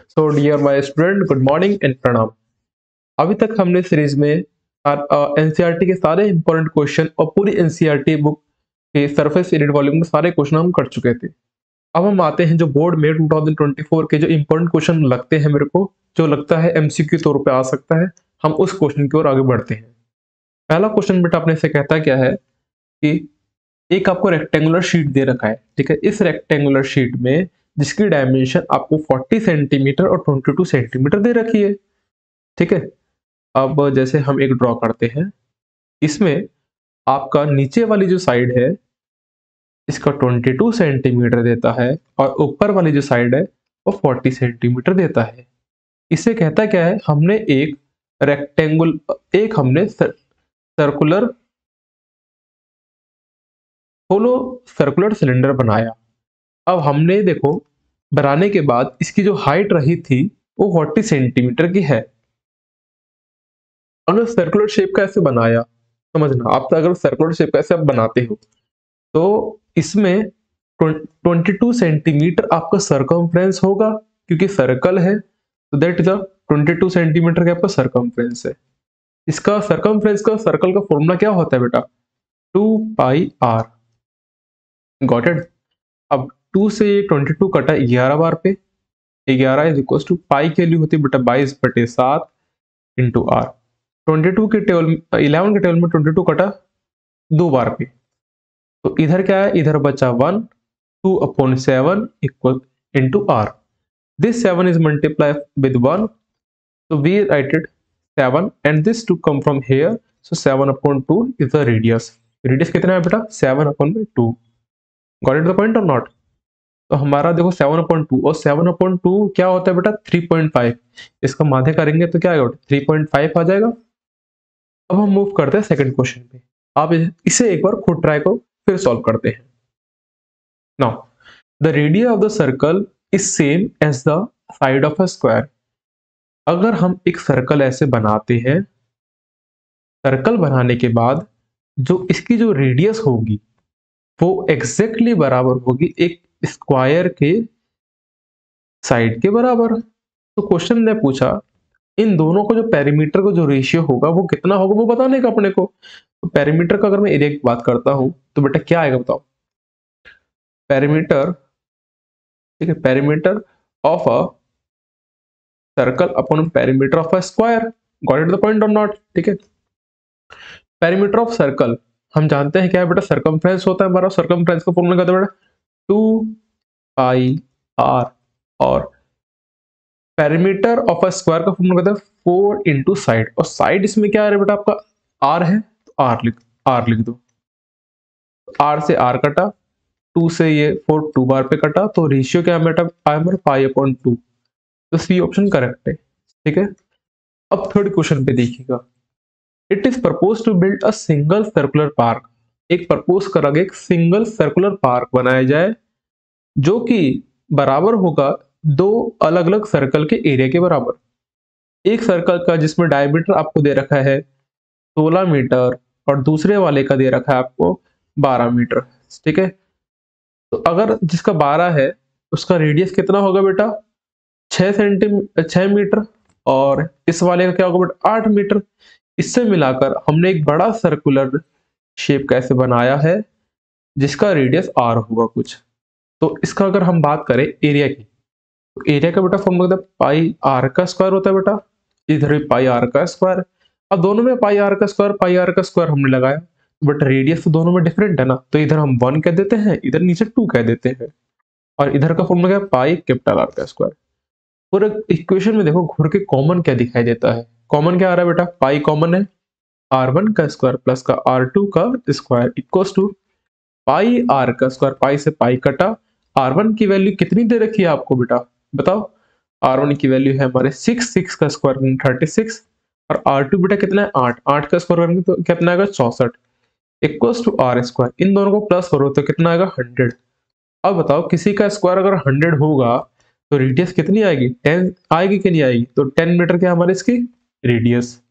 So dear my student, good morning and प्रणाम। अभी तक हमने सीरीज में एनसीईआरटी के सारे इंपॉर्टेंट क्वेश्चन और पूरी एनसीईआरटी बुक के सरफेस एरिया वॉल्यूम के सारे क्वेश्चन हम कर चुके थे। अब हम आते हैं जो बोर्ड में 2024 के जो इंपॉर्टेंट क्वेश्चन लगते हैं, मेरे को जो लगता है एमसीक्यू तौर पे आ सकता है, हम उस क्वेश्चन की ओर आगे बढ़ते हैं। पहला क्वेश्चन बेटा अपने से कहता क्या है कि एक आपको रेक्टेंगुलर शीट दे रखा है, ठीक है। इस रेक्टेंगुलर शीट में जिसकी डायमेंशन आपको 40 सेंटीमीटर और 22 सेंटीमीटर दे रखी है, ठीक है। अब जैसे हम एक ड्रॉ करते हैं, इसमें आपका नीचे वाली जो साइड है इसका 22 सेंटीमीटर देता है और ऊपर वाली जो साइड है वो 40 सेंटीमीटर देता है। इसे कहता क्या है, हमने एक रेक्टेंगुल एक हमने सर्कुलर होलो सर्कुलर सिलेंडर बनाया। अब हमने देखो बनाने के बाद इसकी जो हाइट रही थी वो 40 सेंटीमीटर की है। अगर सर्कुलर शेप का ऐसे बनाया, समझना आप, तो अगर सर्कुलर शेप का ऐसे आप बनाते हो तो इसमें 22 सेंटीमीटर आपका सरकमफ्रेंस होगा, क्योंकि सर्कल है तो दैट इज 22 सेंटीमीटर का आपका सरकमफ्रेंस है। इसका सरकमफ्रेंस का सर्कल का फॉर्मूला क्या होता है बेटा, 2 पाई आर। Got it. अब 2 से 22 कटा 11 बार पे, 11 इज इक्वल टू पाई की वैल्यू होती है बेटा 22/7 इंटू आर। 22 के टेबल 11 के टेबल में 22 कटा 2 बार पे, तो इधर क्या है, इधर बचा 1, 2/7 equal into R. This 7 is multiplied with 1, so we write it 7 and this 2 come from here, so 7/2 is the radius। Radius कितना है बेटा, 7/2। गॉट इट द पॉइंट और नॉट। तो हमारा देखो 7/2 और 7/2 क्या होता है बेटा 3.5। इसका माध्य करेंगे तो क्या आएगा, 3.5 आ जाएगा। अब हम मूव करते हैं सेकंड क्वेश्चन पे। आप इसे एक बार खुद ट्राई करो, फिर सॉल्व करते हैं। Now the radius of the circle is same as the side of a square. अगर हम एक सर्कल ऐसे बनाते हैं, सर्कल बनाने के बाद जो इसकी जो रेडियस होगी वो एग्जैक्टली बराबर होगी एक स्क्वायर के साइड के बराबर। तो क्वेश्चन ने पूछा इन दोनों को जो पेरीमीटर का जो रेशियो होगा वो कितना होगा, वो बताने का अपने को। तो पेरीमीटर का अगर मैं एरिया की बात करता हूं तो बेटा क्या आएगा बताओ, पेरीमीटर, ठीक है, perimeter of a circle upon perimeter of a square. Got it the point और नॉट, ठीक है। पेरीमीटर ऑफ सर्कल हम जानते हैं क्या है बेटा, सर्कमफ्रेंस होता है हमारा। सर्कमफ्रेंस का फॉर्मूला क्या है बेटा, 2 पाई आर। और पेरीमीटर ऑफ अ स्क्वायर का फॉर्मूला कहता है 4 इंटू साइड, और साइड इसमें क्या है बेटा आपका आर है, तो आर लिख दो। आर से आर कटा, 2 से ये 4 2 बार पे कटा, तो रेशियो क्या है बेटा आया हमारा पाई/2। तो सी ऑप्शन करेक्ट है, ठीक है। अब थर्ड क्वेश्चन पे देखिएगा। It is propose to build a single circular park. एक प्रपोज करा गया एक सिंगल सर्कुलर पार्क बनाया जाए जो कि बराबर होगा दो अलग अलग सर्कल के एरिया के बराबर। एक सर्कल का जिसमें डायमीटर आपको दे रखा है 16 मीटर और दूसरे वाले का दे रखा है आपको 12 मीटर, ठीक है। तो अगर जिसका 12 है उसका रेडियस कितना होगा बेटा 6 मीटर, और इस वाले का क्या होगा बेटा 8 मीटर। इससे मिलाकर हमने एक बड़ा सर्कुलर शेप कैसे बनाया है जिसका रेडियस आर होगा कुछ। तो इसका अगर हम बात करें एरिया की, तो एरिया का बेटा फॉर्मूला होता है पाई आर का स्क्वायर होता है बेटा, इधर भी पाई आर का स्क्वायर। अब दोनों में पाई आर का स्क्वायर हमने लगाया, बट रेडियस तो दोनों में डिफरेंट है ना, तो इधर हम 1 कह देते हैं, इधर नीचे 2 कह देते हैं। और इधर का फॉर्मूला क्या है पाई कैपिटल आर का स्क्वायर। और इक्वेशन में देखो घूर के कॉमन क्या दिखाई देता है, कॉमन क्या आ रहा है बेटा, पाई कॉमन है, r1 का स्क्वायर प्लस का r2 का square equals to pi R का स्क्वायर। पाई से पाई कटा, r1 की वैल्यू कितनी दे रखी है आपको बेटा बताओ, r1 की वैल्यू है हमारे 6 का स्क्वायर 36, और r2 बेटा कितना है 8, 8 का स्क्वायर करेंगे तो कितना आएगा 64 इक्वल्स टू आर स्क्वायर। इन दोनों को प्लस करो तो कितना आएगा 100। अब बताओ किसी का स्क्वायर अगर 100 होगा तो रेडियस कितनी आएगी 10 आएगी कि नहीं आएगी, तो 10 मीटर क्या हमारे इसकी रेडियस।